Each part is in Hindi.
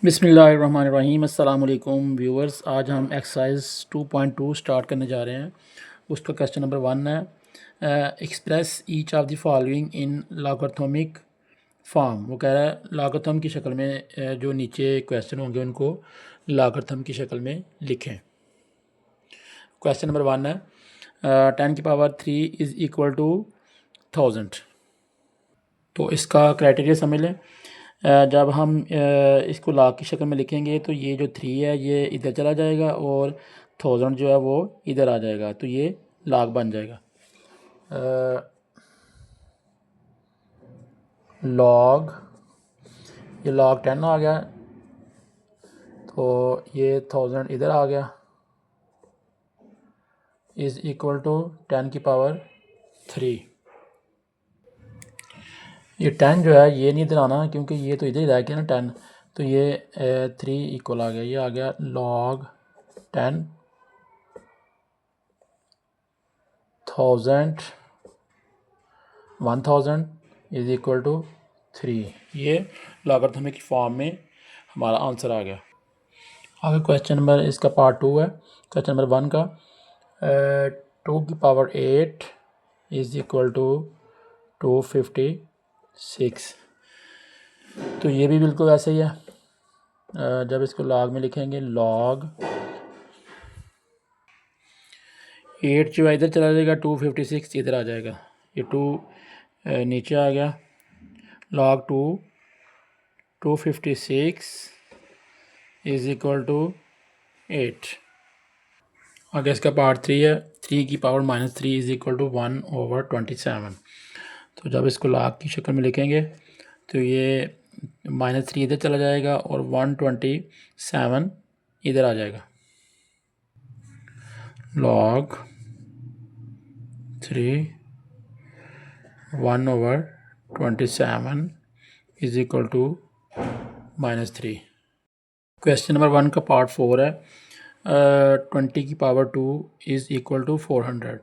बिस्मिल्लाहिर्रहमानिर्रहीम। अस्सलाम वालेकुम व्यूअर्स, आज हम एक्सरसाइज 2.2 स्टार्ट करने जा रहे हैं। उसका क्वेश्चन नंबर 1 है express each of the following in logarithmic form. वो कह रहा है लॉगरिथम की शक्ल में जो नीचे क्वेश्चन होंगे उनको लॉगरिथम की शक्ल में लिखें। क्वेश्चन नंबर 1 है 10 की पावर 3 इज़ इक्वल टू 1000। तो इसका क्राइटेरिया समझ लें। जब हम इसको लॉग की शक्ल में लिखेंगे तो ये जो 3 है ये इधर चला जाएगा और 1000 जो है वो इधर आ जाएगा, तो ये लॉग बन जाएगा। लॉग, ये लॉग 10 आ गया, तो ये 1000 इधर आ गया, इज़ इक्वल टू 10 की पावर 3। ये 10 जो है ये नहीं इधर आना क्योंकि ये तो इधर ही रह गया ना 10, तो ये 3 इक्वल आ गया, ये आ गया लॉग 10 1000 इज़ इक्वल टू 3। ये लॉगरिथमिक फॉर्म में हमारा आंसर आ गया। आगे क्वेश्चन नंबर इसका पार्ट 2 है। क्वेश्चन नंबर 1 का 2 की पावर 8 इज़ इक्वल टू 256। तो ये भी बिल्कुल ऐसे ही है। जब इसको लॉग में लिखेंगे लॉग 8 जो है इधर चला जाएगा, 256 इधर आ जाएगा, ये 2 नीचे आ गया, लॉग 256 इज़ इक्वल टू 8। आगे इसका पार्ट 3 है। 3 की पावर -3 इज़ इक्वल टू 1/27। तो जब इसको लॉग की शक्ल में लिखेंगे तो ये -3 इधर चला जाएगा और 127 इधर आ जाएगा, log 3 1/27 is equal to -3। Question number 1 का पार्ट 4 है। 20 की पावर 2 इज़ इक्वल टू 400।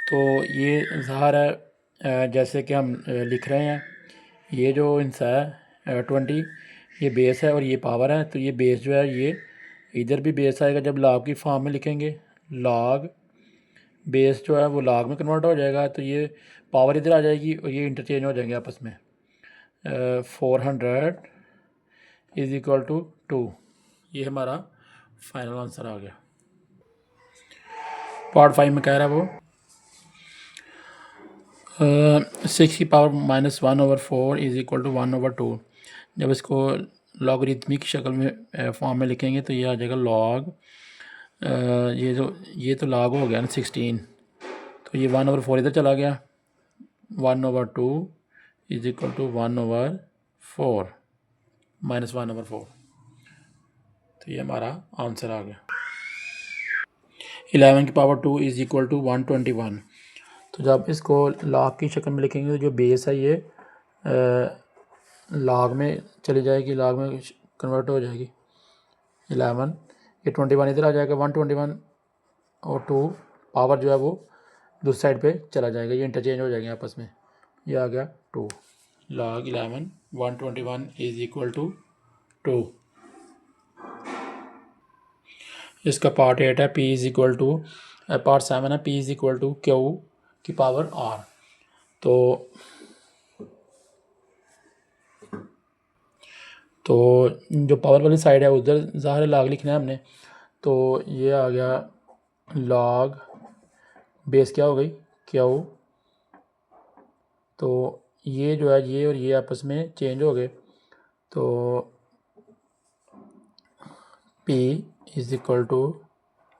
तो ये ज़ाहिर है जैसे कि हम लिख रहे हैं, ये जो हिस्सा है 20 ये बेस है और ये पावर है, तो ये बेस जो है ये इधर भी बेस आएगा। जब लॉग की फॉर्म में लिखेंगे लॉग बेस जो है वो लॉग में कन्वर्ट हो जाएगा, तो ये पावर इधर आ जाएगी और ये इंटरचेंज हो जाएंगे आपस में। 400 इज़ इक्वल टू 2। ये हमारा फाइनल आंसर आ गया। पार्ट 5 में कह रहा है वो 6 की पावर -1/4 इज़ इक्वल टू 1/2। जब इसको लॉगरिथमिक शक्ल में फॉर्म में लिखेंगे तो ये आ जाएगा लॉग, ये तो लॉग हो गया ना 16, तो ये 1/4 इधर चला गया, 1/2 इज़ इक्वल टू 1/4 -1/4। तो ये हमारा आंसर आ गया। 11 की पावर 2 इज़ इक्वल टू 121। तो जब इसको लॉग की शक्ल में लिखेंगे तो जो बेस है ये लॉग में चली जाएगी, लॉग में कन्वर्ट हो जाएगी 11, ये 21 इधर आ जाएगा, 121 और 2 पावर जो है वो दूसरी साइड पे चला जाएगा, ये इंटरचेंज हो जाएंगे आपस में, ये आ गया 2। Log 11 121 is equal to 2। इसका पार्ट 8 है। P is equal to part 7 है। P is equal to Q की पावर R। तो जो पावर वाली साइड है उधर ज़ाहिर लॉग लिखना है हमने, तो ये आ गया लॉग बेस क्या हो गई Q, तो ये जो है ये और ये आपस में चेंज हो गए, तो P is equal to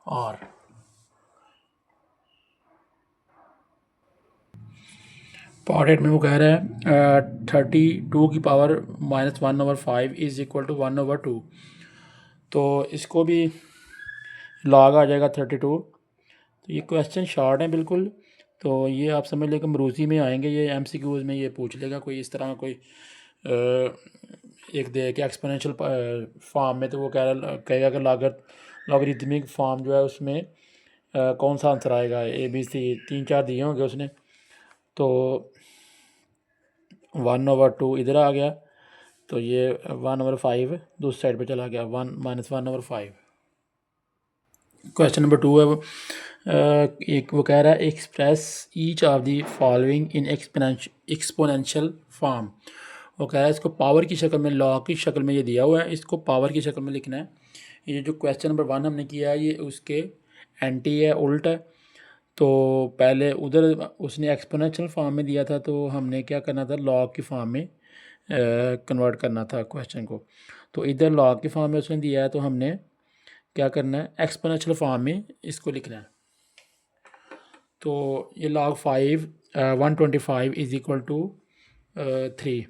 R। Part 8 में वो कह रहा है 32 की पावर -1/5 इज़ इक्वल टू 1/2। तो इसको भी लॉग आ जाएगा 32। तो ये क्वेश्चन शॉर्ट है बिल्कुल, तो ये आप समझ लें कि मरूज़ी में आएंगे, ये MCQs में ये पूछ लेगा कोई इस तरह का कोई एक दे के एक्सपोनेंशियल फॉर्म में, तो वो कहेगा कि लॉगरिथमिक फॉर्म जो है उसमें कौन सा आंसर आएगा, ABC 3-4 दिए होंगे उसने, तो 1/2 इधर आ गया, तो ये 1/5 दूसरी साइड पे चला गया, 1 - 1/5। क्वेश्चन नंबर 2 है वो एक वो कह रहा है express each of the following in exponential form. वो कह रहा है इसको पावर की शक्ल में, लॉग की शक्ल में ये दिया हुआ है, इसको पावर की शक्ल में लिखना है। ये जो क्वेश्चन नंबर 1 हमने किया है ये उसके एंटी है, उल्ट है। तो पहले उधर उसने एक्सपोनेंशियल फॉर्म में दिया था, तो हमने क्या करना था, लॉग की फॉर्म में कन्वर्ट करना था क्वेश्चन को। तो इधर लॉग की फॉर्म में उसने दिया है, तो हमने क्या करना है, एक्सपोनेंशियल फॉर्म में इसको लिखना है। तो ये log 5 125 इज इक्वल टू 3।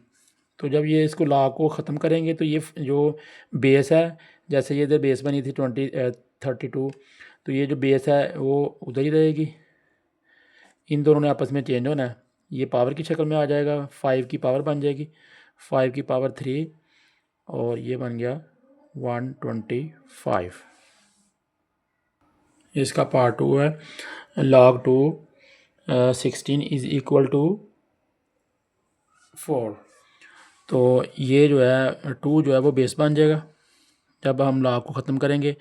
तो जब ये इसको log को ख़त्म करेंगे तो ये जो बेस है, जैसे ये इधर बेस बनी थी 32, तो ये जो बेस है वो उधर ही रहेगी। इन दोनों ने आपस में चेंज होना है, ये पावर की शक्ल में आ जाएगा, 5 की पावर बन जाएगी 5 की पावर 3, और ये बन गया 125। इसका पार्ट 2 है, log 2 16 इज़ इक्वल टू 4। तो ये जो है 2 जो है वो बेस बन जाएगा। जब हम log को ख़त्म करेंगे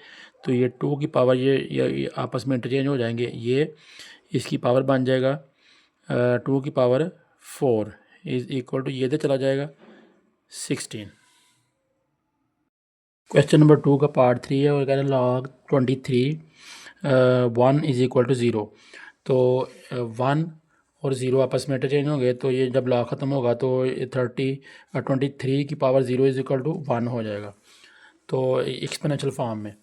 तो ये 2 की पावर ये आपस में इंटरचेंज हो जाएंगे, ये इसकी पावर बन जाएगा 2 की पावर 4 इज़ इक्वल टू, ये तो चला जाएगा 16। क्वेश्चन नंबर 2 का पार्ट 3 है और कह रहे हैं log 23 1 इज़ इक्वल टू 0। तो 1 और 0 आपस में इंटरचेंज होंगे, तो ये जब लॉग ख़त्म होगा तो ये 23 की पावर 0 इज़ इक्वल टू 1 हो जाएगा। तो एक्सपोनेंशियल फॉर्म में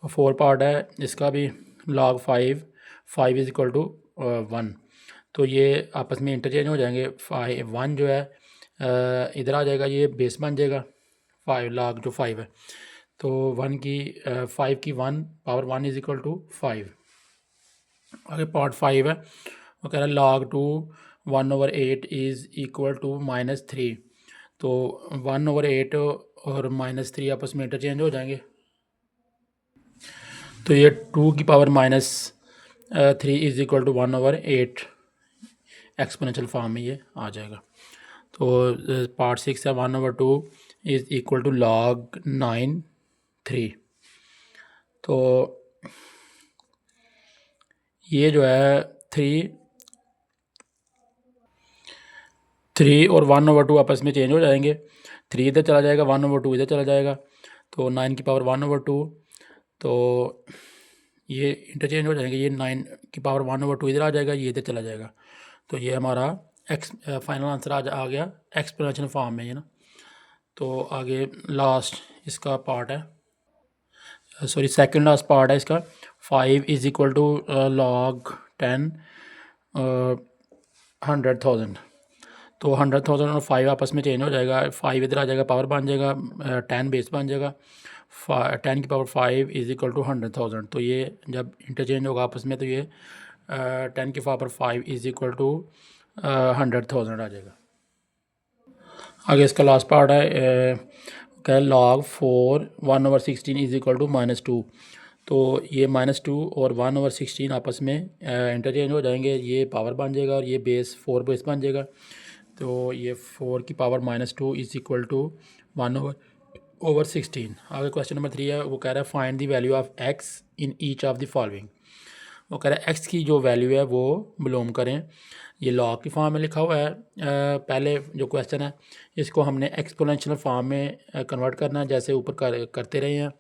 4 पार्ट है इसका भी, log 5 इज़ इक्वल टू 1। तो ये आपस में इंटरचेंज हो जाएंगे, 1 जो है इधर आ जाएगा, ये बेस बन जाएगा 5, log जो 5 है। तो 5 की 1 पावर 1 इज़ इक्वल टू 5। आगे पार्ट 5 है, वो कह रहा है log 2 1/8 इज़ इक्वल टू -3। तो 1/8 और -3 आपस में इंटरचेंज हो जाएंगे, तो ये 2 की power -3 is equal to 1/8 exponential form में ये आ जाएगा। तो पार्ट 6 है 1/2 इज़ इक्वल टू log 9 3। तो ये जो है 3 और 1/2 आपस में चेंज हो जाएंगे, 3 इधर चला जाएगा, 1/2 इधर चला जाएगा, तो 9 की पावर 1/2, तो ये इंटरचेंज हो जाएंगे, ये 9 की पावर 1/2 इधर आ जाएगा, ये इधर चला जाएगा। तो ये हमारा फाइनल आंसर आ गया एक्सपोनेंशियल फॉर्म में, ये ना। तो आगे लास्ट इसका पार्ट है, सॉरी सेकंड लास्ट पार्ट है इसका, 5 इज़ इक्वल टू log 10 100,000। तो 100,000 और 5 आपस में चेंज हो जाएगा, 5 इधर आ जाएगा, पावर बन जाएगा 10 बेस बन जाएगा, 10 की पावर 5 इज़ इक्वल टू 100,000। तो ये जब इंटरचेंज होगा आपस में, तो ये 10 की पावर 5 इज़ इक्वल टू 100,000 आ जाएगा। आगे इसका लास्ट पार्ट है, क्या है, log 4 1/16 इज़ इक्वल टू -2। तो ये -2 और 1/16 आपस में इंटरचेंज हो जाएंगे, ये पावर बन जाएगा और ये बेस 4 बेस बन जाएगा। तो ये 4 की पावर -2 इज़ इक्वल टू 1/16। आगे क्वेश्चन नंबर 3 है, वो कह रहा है find the value of x in each of the following. वो कह रहा है x की जो वैल्यू है वो बिलोंग करें, ये log की फॉर्म में लिखा हुआ है। पहले जो क्वेश्चन है इसको हमने एक्सपोनेंशियल फॉर्म में कन्वर्ट करना है, जैसे ऊपर करते रहे हैं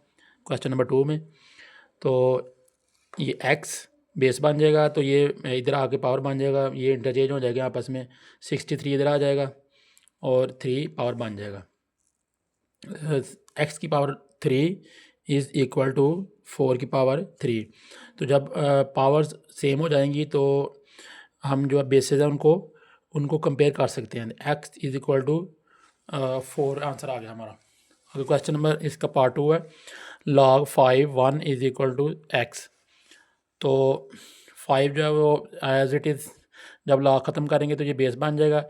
क्वेश्चन नंबर 2 में। तो ये x बेस बन जाएगा, तो ये इधर आके पावर बन जाएगा, ये इंटरचेंज हो जाएगा आपस में, 63 इधर आ जाएगा और 3 पावर बन जाएगा। x की पावर 3 इज़ इक्वल टू 4 की पावर 3। तो जब पावर्स सेम हो जाएंगी तो हम जो बेसिस है उनको कंपेयर कर सकते हैं। x is equal to 4 answer आ गया हमारा। अगर क्वेश्चन नंबर इसका पार्ट 2 है, log 5 1 is equal to x। तो 5 जो है वो एज इट इज़ जब लॉग ख़त्म करेंगे तो ये बेस बन जाएगा,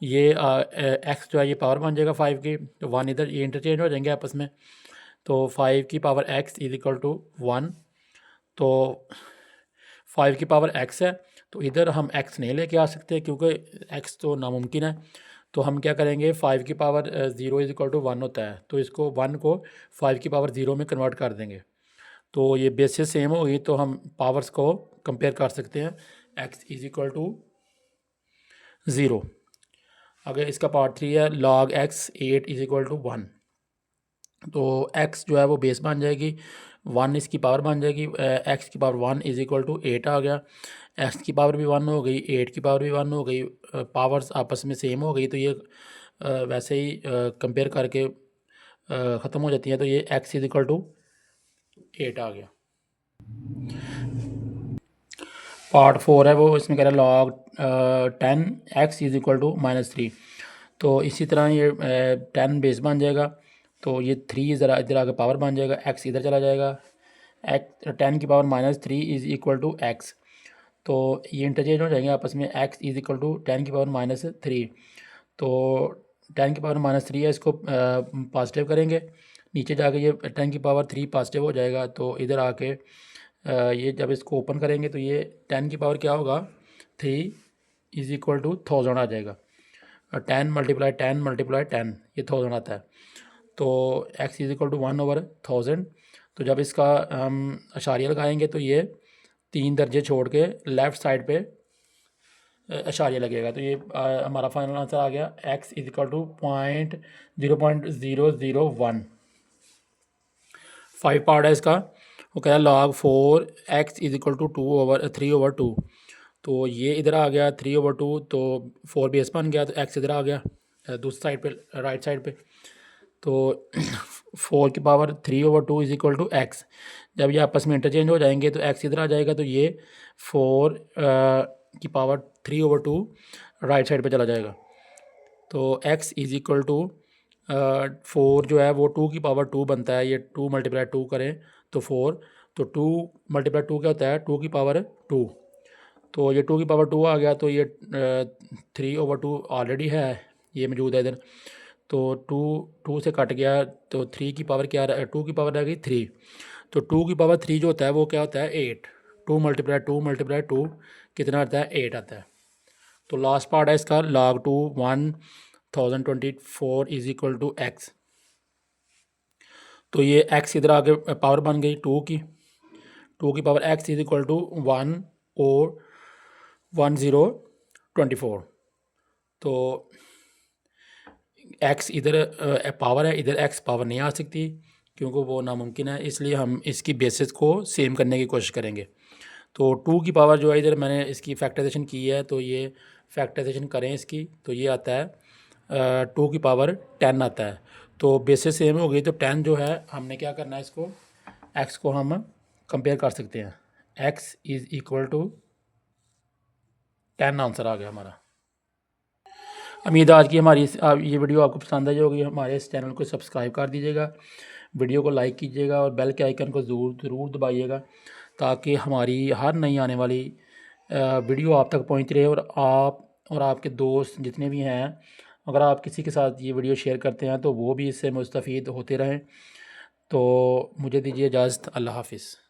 ये x जो है ये पावर बन जाएगा 5 की, तो 1 इधर, ये इंटरचेंज हो जाएंगे आपस में। तो 5 की power x is equal to 1। तो 5 की पावर x है, तो इधर हम x नहीं लेके आ सकते क्योंकि x तो नामुमकिन है। तो हम क्या करेंगे, 5 की पावर 0 इज इक्वल टू 1 होता है, तो इसको 1 को 5 की पावर 0 में कन्वर्ट कर देंगे। तो ये बेसिस सेम होगी, तो हम पावर्स को कंपेयर कर सकते हैं। x is equal to 0। अगर इसका पार्ट 3 है, log x 8 is equal to 1। तो x जो है वो बेस बन जाएगी, 1 इसकी पावर बन जाएगी, x की पावर 1 इज इक्वल टू 8 आ गया। x की पावर भी 1 हो गई, 8 की पावर भी 1 हो गई, पावर्स आपस में सेम हो गई, तो ये वैसे ही कंपेयर करके ख़त्म हो जाती है। तो ये x इज इक्वल टू 8 आ गया। पार्ट 4 है वो, इसमें कह रहा है log 10 x is equal to -3। तो इसी तरह ये 10 बेस बन जाएगा, तो ये 3 ज़रा इधर आके पावर बन जाएगा, x इधर चला जाएगा, x 10 की power -3 is equal to x। तो ये इंटरचेंज हो जाएंगे आपस में, x इज़ इक्वल टू 10 की पावर -3। तो 10 की पावर -3 है, इसको पॉजिटिव करेंगे, नीचे जाके ये 10 की पावर 3 पॉजिटिव हो जाएगा। तो इधर आके ये जब इसको ओपन करेंगे तो ये 10 की पावर क्या होगा, 3 इज़ इक्वल टू 1000 आ जाएगा। 10 मल्टीप्लाई 10 मल्टीप्लाई 10 ये 1000 आता है। तो x इज़ इक्वल टू 1/1000। तो जब इसका हम अशारिया लगाएंगे तो ये 3 दर्जे छोड़ के लेफ़्ट साइड पे अशारिया लगेगा। तो ये हमारा फाइनल आंसर आ गया, x is equal to 0.0001। 5 part है इसका, वो कह रहा है log 4 x is equal to 3/2। तो ये इधर आ गया 3/2, तो 4 बेस बन गया, तो x इधर आ गया दूसरी साइड पे, राइट साइड पे। तो 4 की power 3/2 is equal to x। जब ये आपस में इंटरचेंज हो जाएंगे तो x इधर आ जाएगा, तो ये 4 की पावर 3/2 राइट साइड पे चला जाएगा। तो x इज़ इक्वल टू 4 जो है वो 2 की पावर 2 बनता है, ये 2 मल्टीप्लाई 2 करें तो 4, तो 2 मल्टीप्लाई 2 क्या होता है, 2 की पावर 2। तो ये 2 की पावर 2 आ गया, तो ये 3/2 ऑलरेडी है, ये मौजूद है इधर। तो 2 से कट गया, तो 3 की पावर क्या, 2 की पावर रह गई 3। तो 2 की पावर 3 जो होता है वो क्या होता है, 8। 2 मल्टीप्लाई 2 कितना आता है, 8 आता है। तो लास्ट पार्ट है इसका, log 2 1024 is equal to x। तो ये x इधर आके पावर बन गई 2 की power x is equal to 1 और 1024। तो x इधर पावर है, इधर x पावर नहीं आ सकती क्योंकि वो नामुमकिन है, इसलिए हम इसकी बेसिस को सेम करने की कोशिश करेंगे। तो 2 की पावर जो है, इधर मैंने इसकी फैक्टराइजेशन की है, तो ये फैक्टराइजेशन करें इसकी, तो ये आता है 2 की पावर 10 आता है। तो बेसिस सेम हो गई, तो 10 जो है हमने क्या करना है, इसको x को हम कंपेयर कर सकते हैं, x is equal to 10 answer आ गया हमारा। उम्मीद है आज की हमारी ये वीडियो आपको पसंद आई होगी। हमारे इस चैनल को सब्सक्राइब कर दीजिएगा, वीडियो को लाइक कीजिएगा और बेल के आइकन को ज़रूर दबाइएगा, ताकि हमारी हर नई आने वाली वीडियो आप तक पहुंच रहे। और आप और आपके दोस्त जितने भी हैं, अगर आप किसी के साथ ये वीडियो शेयर करते हैं तो वो भी इससे मुस्तफ़ीद होते रहें। तो मुझे दीजिए इजाज़त, अल्लाह हाफ़िज़।